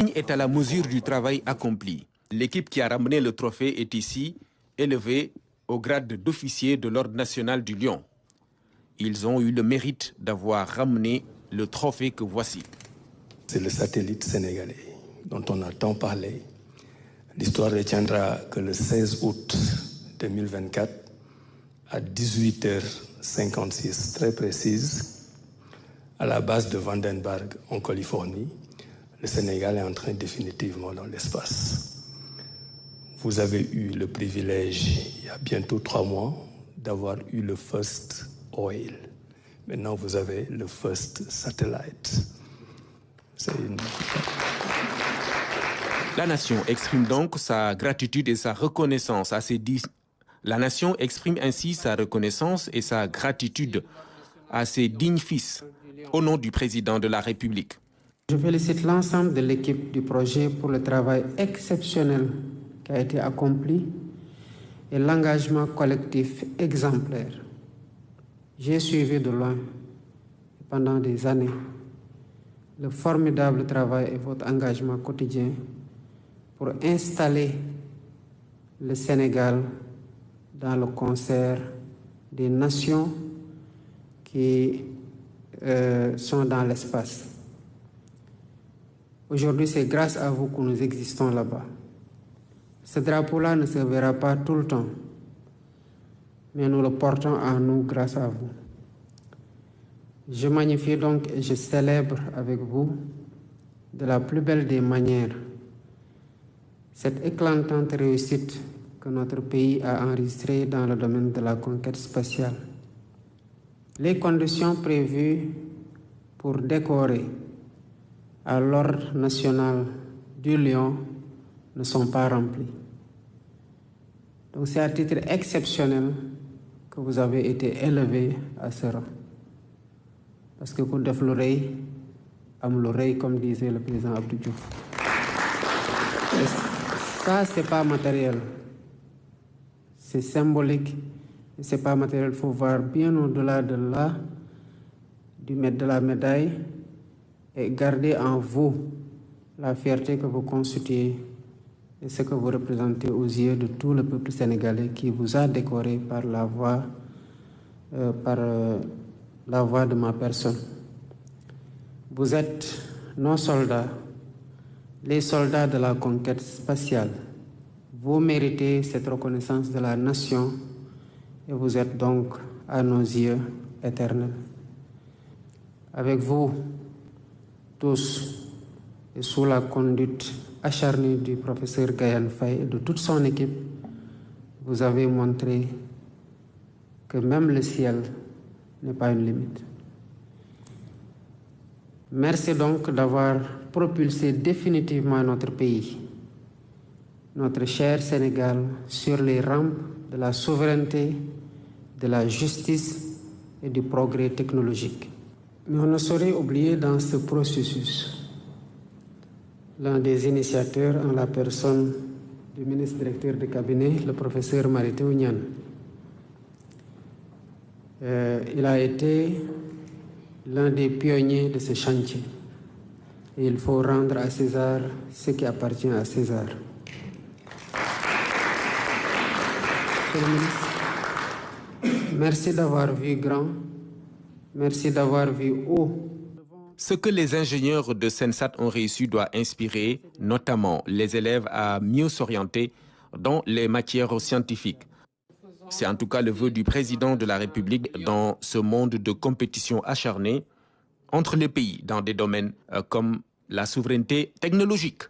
Est à la mesure du travail accompli. L'équipe qui a ramené le trophée est ici, élevée au grade d'officier de l'Ordre national du Lion. Ils ont eu le mérite d'avoir ramené le trophée que voici. C'est le satellite sénégalais dont on a tant parlé. L'histoire retiendra que le 16 août 2024, à 18h56, très précise, à la base de Vandenberg en Californie, le Sénégal est entré définitivement dans l'espace. Vous avez eu le privilège, il y a bientôt 3 mois, d'avoir eu le First Oil. Maintenant, vous avez le First Satellite. La nation exprime donc sa gratitude et sa reconnaissance à ses La nation exprime ainsi sa reconnaissance et sa gratitude à ses dignes fils, au nom du président de la République. Je félicite l'ensemble de l'équipe du projet pour le travail exceptionnel qui a été accompli et l'engagement collectif exemplaire. J'ai suivi de loin, pendant des années, le formidable travail et votre engagement quotidien pour installer le Sénégal dans le concert des nations qui sont dans l'espace. Aujourd'hui, c'est grâce à vous que nous existons là-bas. Ce drapeau-là ne se verra pas tout le temps, mais nous le portons en nous grâce à vous. Je magnifie donc et je célèbre avec vous de la plus belle des manières cette éclatante réussite que notre pays a enregistrée dans le domaine de la conquête spatiale. Les conditions prévues pour décorer à l'Ordre national du Lion ne sont pas remplies. Donc c'est à titre exceptionnel que vous avez été élevé à ce rang. Parce que pour def l'oreille, am l'oreille, comme disait le président Abdou Diouf. Et ça, c'est pas matériel. C'est symbolique. Et c'est pas matériel. Il faut voir bien au-delà de là, de la médaille, et garder en vous la fierté que vous constituez et ce que vous représentez aux yeux de tout le peuple sénégalais qui vous a décoré par la voix de ma personne. Vous êtes nos soldats, les soldats de la conquête spatiale. Vous méritez cette reconnaissance de la nation et vous êtes donc, à nos yeux, éternels. Avec vous, tous, et sous la conduite acharnée du professeur Gaïane Faye et de toute son équipe, vous avez montré que même le ciel n'est pas une limite. Merci donc d'avoir propulsé définitivement notre pays, notre cher Sénégal, sur les rampes de la souveraineté, de la justice et du progrès technologique. Mais on ne saurait oublier dans ce processus l'un des initiateurs en la personne du ministre directeur de cabinet, le professeur Mary Teuw Niane. Il a été l'un des pionniers de ce chantier. Et il faut rendre à César ce qui appartient à César. Monsieur le ministre, merci d'avoir vu grand, merci d'avoir vu haut. Ce que les ingénieurs de Sensat ont réussi doit inspirer notamment les élèves à mieux s'orienter dans les matières scientifiques. C'est en tout cas le vœu du président de la République dans ce monde de compétition acharnée entre les pays dans des domaines comme la souveraineté technologique.